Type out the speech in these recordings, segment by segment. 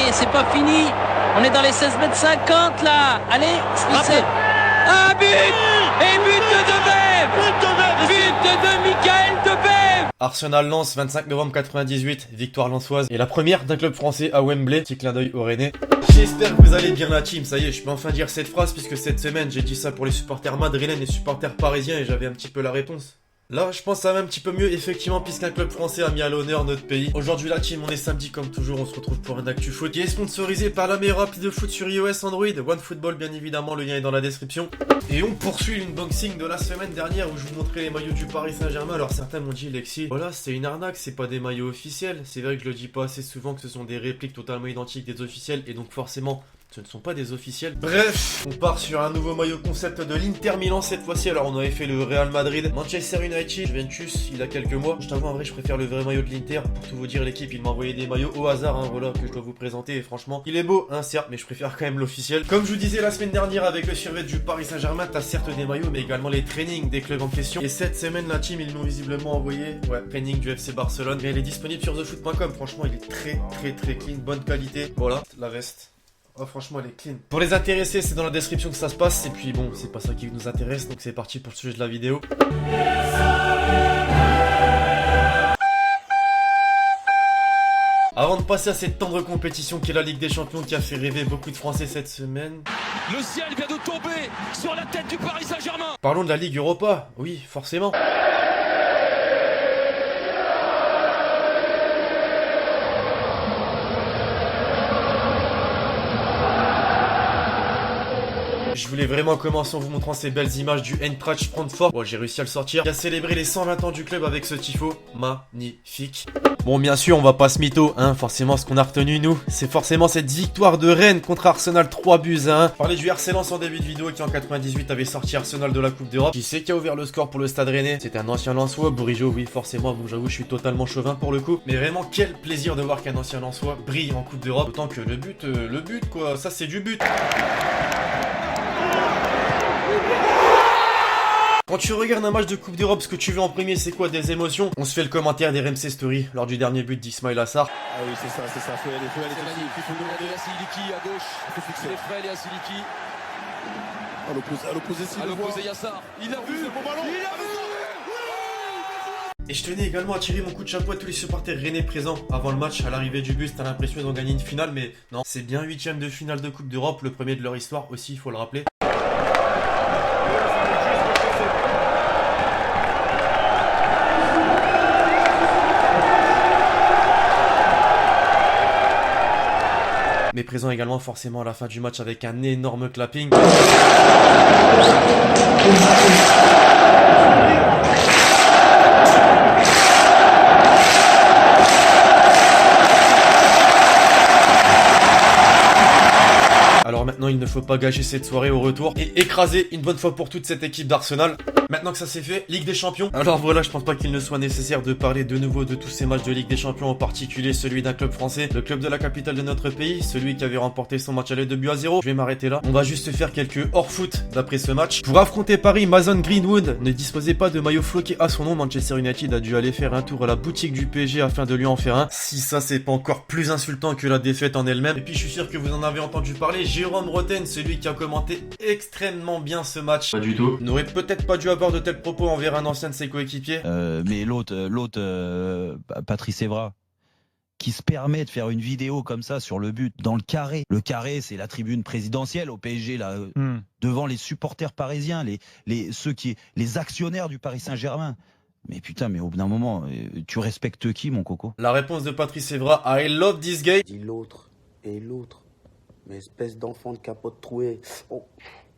Allez, c'est pas fini. On est dans les 16 mètres 50 là. Allez, c'est... Ah, but. Et but de Debev. But de Michael Debev. Arsenal-Lens, 25 novembre 98, victoire lensoise. Et la première d'un club français à Wembley. Petit clin d'œil au Rennais. J'espère que vous allez bien la team. Ça y est, je peux enfin dire cette phrase puisque cette semaine j'ai dit ça pour les supporters madrilènes et les supporters parisiens et j'avais un petit peu la réponse. Là, je pense que ça va un petit peu mieux, effectivement, puisqu'un club français a mis à l'honneur notre pays. Aujourd'hui, la team, on est samedi, comme toujours, on se retrouve pour un Actu Foot qui est sponsorisé par la meilleure appli de foot sur iOS, Android, OneFootball, bien évidemment, le lien est dans la description. Et on poursuit l'unboxing de la semaine dernière où je vous montrais les maillots du Paris Saint-Germain. Alors, certains m'ont dit, Lexi, voilà, c'est une arnaque, c'est pas des maillots officiels. C'est vrai que je le dis pas assez souvent que ce sont des répliques totalement identiques des officiels et donc forcément... ce ne sont pas des officiels. Bref, on part sur un nouveau maillot concept de l'Inter Milan cette fois-ci. Alors on avait fait le Real Madrid, Manchester United, Juventus il y a quelques mois. Je t'avoue en vrai je préfère le vrai maillot de l'Inter. Pour tout vous dire l'équipe il m'a envoyé des maillots au hasard hein, voilà que je dois vous présenter. Et franchement il est beau hein certes mais je préfère quand même l'officiel. Comme je vous disais la semaine dernière avec le survêt du Paris Saint-Germain, t'as certes des maillots mais également les trainings des clubs en question. Et cette semaine la team ils l'ont visiblement envoyé. Ouais, training du FC Barcelone. Mais elle est disponible sur thefoot.com. Franchement il est très clean, bonne qualité. Voilà, la veste. Oh franchement elle est clean. Pour les intéressés c'est dans la description que ça se passe. Et puis bon c'est pas ça qui nous intéresse. Donc c'est parti pour le sujet de la vidéo. Avant de passer à cette tendre compétition qui est la Ligue des Champions qui a fait rêver beaucoup de Français cette semaine. Le ciel vient de tomber sur la tête du Paris Saint-Germain. Parlons de la Ligue Europa. Oui forcément. Je voulais vraiment commencer en vous montrant ces belles images du Eintracht Francfort. Bon, j'ai réussi à le sortir. Qui a célébré les 120 ans du club avec ce tifo. Magnifique. Bon, bien sûr, on va pas se mytho, hein. Forcément, ce qu'on a retenu, nous, c'est forcément cette victoire de Rennes contre Arsenal 3 buts à 1. Parler du RC Lens en début de vidéo qui en 98 avait sorti Arsenal de la Coupe d'Europe. Qui c'est qui a ouvert le score pour le Stade Rennais? C'est un ancien Lensois, Bourigeaud, oui, forcément. Bon, j'avoue, je suis totalement chauvin pour le coup. Mais vraiment, quel plaisir de voir qu'un ancien Lensois brille en Coupe d'Europe. Autant que le but, quoi. Ça, c'est du but. Quand tu regardes un match de Coupe d'Europe, ce que tu veux en premier, c'est quoi? Des émotions? On se fait le commentaire des RMC Story lors du dernier but d'Ismail Assar. Ah oui, c'est ça. Faut y aller, faut magnifique. Il faut demander à Siliki à gauche. C'est Frel et à Siliki. À l'opposé, c'est l'opposé Yassar. Il a vu le bon ballon. Il a vu. Et je tenais également à tirer mon coup de chapeau à tous les supporters rennais présents avant le match. À l'arrivée du bus, t'as l'impression qu'ils ont gagné une finale, mais non, c'est bien 8ème de finale de Coupe d'Europe, le premier de leur histoire aussi, il faut le rappeler. Mais présent également forcément à la fin du match avec un énorme clapping. Alors maintenant il ne faut pas gâcher cette soirée au retour et écraser une bonne fois pour toutes cette équipe d'Arsenal. Maintenant que ça c'est fait, Ligue des Champions. Alors voilà, je pense pas qu'il ne soit nécessaire de parler de nouveau de tous ces matchs de Ligue des Champions, en particulier celui d'un club français, le club de la capitale de notre pays, celui qui avait remporté son match aller de but à 0. Je vais m'arrêter là. On va juste faire quelques hors-foot d'après ce match. Pour affronter Paris, Mason Greenwood ne disposait pas de maillot floqué à son nom. Manchester United a dû aller faire un tour à la boutique du PSG afin de lui en faire un. Si ça c'est pas encore plus insultant que la défaite en elle-même. Et puis je suis sûr que vous en avez entendu parler, Jérôme Roten, celui qui a commenté extrêmement bien ce match. Pas du tout. N'aurait peut-être pas dû avoir de tels propos envers un ancien de ses coéquipiers. Mais l'autre, Patrice Evra, qui se permet de faire une vidéo comme ça sur le but dans le carré. Le carré, c'est la tribune présidentielle au PSG, là, devant les supporters parisiens, les actionnaires du Paris Saint-Germain. Mais putain, mais au bout d'un moment, tu respectes qui, mon coco? La réponse de Patrice Evra, I love this guy. Dis l'autre et l'autre, mais espèce d'enfant de capote trouée.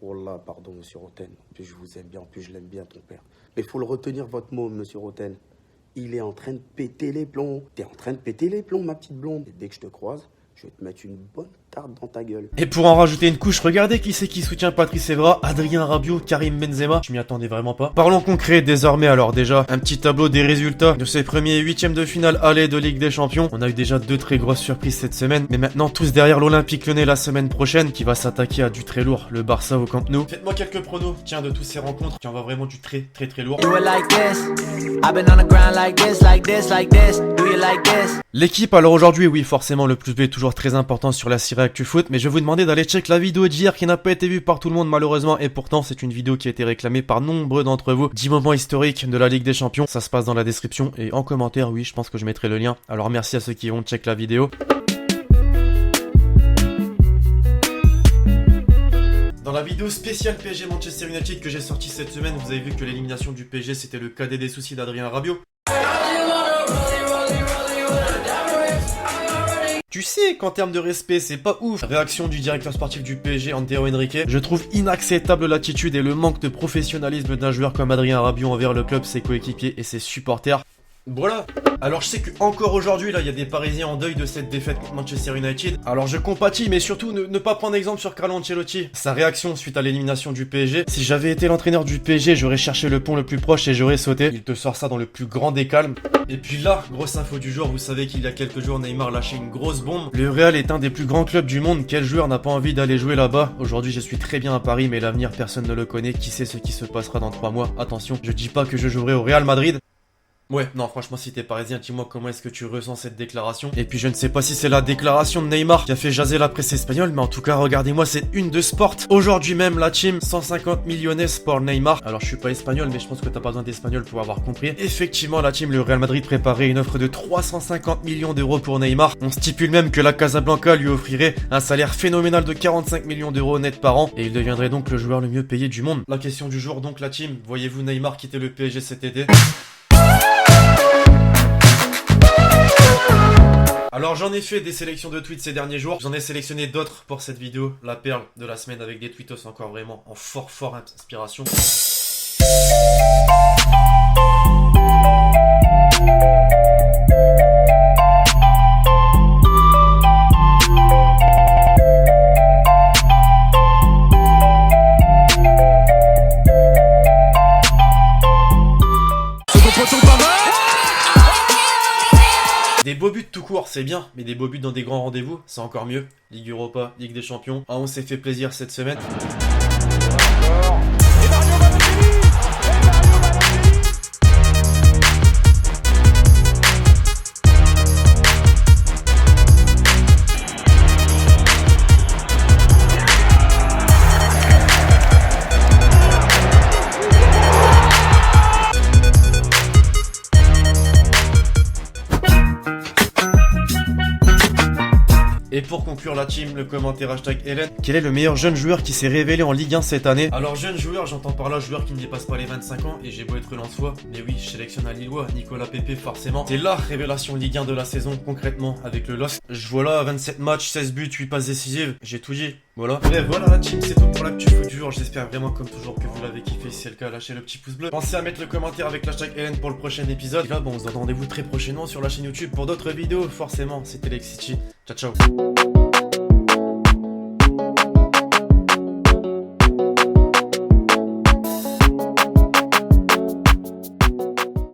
Oh là, pardon, monsieur Roten. En plus, je vous aime bien, en plus, je l'aime bien, ton père. Mais faut le retenir, votre mot, monsieur Roten. Il est en train de péter les plombs. T'es en train de péter les plombs, ma petite blonde. Et dès que je te croise, je vais te mettre une bonne tarte dans ta gueule. Et pour en rajouter une couche, regardez qui c'est qui soutient Patrice Evra, Adrien Rabiot, Karim Benzema. Je m'y attendais vraiment pas. Parlons concret désormais. Alors déjà, un petit tableau des résultats de ces premiers 8ème de finale aller de Ligue des Champions. On a eu déjà 2 très grosses surprises cette semaine. Mais maintenant, tous derrière l'Olympique Lyonnais la semaine prochaine, qui va s'attaquer à du très lourd, le Barça au Camp Nou. Faites-moi quelques pronos, tiens, de tous ces rencontres, qui envoient vraiment du très lourd. L'équipe, alors aujourd'hui, oui, forcément, le plus B est toujours très important sur la série Actu Foot, mais je vais vous demander d'aller check la vidéo d'hier qui n'a pas été vue par tout le monde malheureusement, et pourtant c'est une vidéo qui a été réclamée par nombreux d'entre vous. 10 moments historiques de la Ligue des Champions, ça se passe dans la description, et en commentaire, oui, je pense que je mettrai le lien. Alors merci à ceux qui vont check la vidéo. Dans la vidéo spéciale PSG Manchester United que j'ai sortie cette semaine, vous avez vu que l'élimination du PSG c'était le cadet des soucis d'Adrien Rabiot. Tu sais qu'en termes de respect, c'est pas ouf. Réaction du directeur sportif du PSG, Antero Henrique. Je trouve inacceptable l'attitude et le manque de professionnalisme d'un joueur comme Adrien Rabiot envers le club, ses coéquipiers et ses supporters. Voilà. Alors je sais que encore aujourd'hui là il y a des Parisiens en deuil de cette défaite contre Manchester United. Alors je compatis, mais surtout ne pas prendre exemple sur Carlo Ancelotti. Sa réaction suite à l'élimination du PSG. Si j'avais été l'entraîneur du PSG, j'aurais cherché le pont le plus proche et j'aurais sauté. Il te sort ça dans le plus grand des calmes. Et puis là, grosse info du jour, vous savez qu'il y a quelques jours Neymar lâchait une grosse bombe. Le Real est un des plus grands clubs du monde. Quel joueur n'a pas envie d'aller jouer là-bas? Aujourd'hui je suis très bien à Paris, mais l'avenir personne ne le connaît. Qui sait ce qui se passera dans 3 mois? Attention, je dis pas que je jouerai au Real Madrid. Ouais, non, franchement, si t'es parisien, dis-moi comment est-ce que tu ressens cette déclaration. Et puis, je ne sais pas si c'est la déclaration de Neymar qui a fait jaser la presse espagnole, mais en tout cas, regardez-moi cette une de Sport. Aujourd'hui même, la team, 150 millionnaires pour Neymar. Alors, je suis pas espagnol, mais je pense que t'as pas besoin d'espagnol pour avoir compris. Effectivement, la team, le Real Madrid préparait une offre de 350 millions d'euros pour Neymar. On stipule même que la Casablanca lui offrirait un salaire phénoménal de 45 millions d'euros net par an, et il deviendrait donc le joueur le mieux payé du monde. La question du jour, donc, la team, voyez-vous Neymar quitter le PSG cet été? Alors j'en ai fait des sélections de tweets ces derniers jours, j'en ai sélectionné d'autres pour cette vidéo, la perle de la semaine avec des tweetos encore vraiment en fort inspiration. Des beaux buts tout court, c'est bien, mais des beaux buts dans des grands rendez-vous, c'est encore mieux. Ligue Europa, Ligue des Champions. Ah, on s'est fait plaisir cette semaine. Et pour conclure la team, le commentaire hashtag Hélène. Quel est le meilleur jeune joueur qui s'est révélé en Ligue 1 cette année? Alors jeune joueur, j'entends par là joueur qui ne dépasse pas les 25 ans, et j'ai beau être lensois, mais oui, je sélectionne un Lillois, Nicolas Pepe forcément. C'est la révélation Ligue 1 de la saison, concrètement, avec le LOSC. Je vois là 27 matchs, 16 buts, 8 passes décisives, j'ai tout dit. Voilà. Bref, voilà la team, c'est tout pour l'actu foot du jour. J'espère vraiment comme toujours que vous l'avez kiffé. Si c'est le cas, lâchez le petit pouce bleu. Pensez à mettre le commentaire avec l'hashtag Hélène pour le prochain épisode. Et là, bon, on se donne rendez-vous très prochainement sur la chaîne YouTube pour d'autres vidéos. Forcément, c'était Lexity. Ciao, ciao.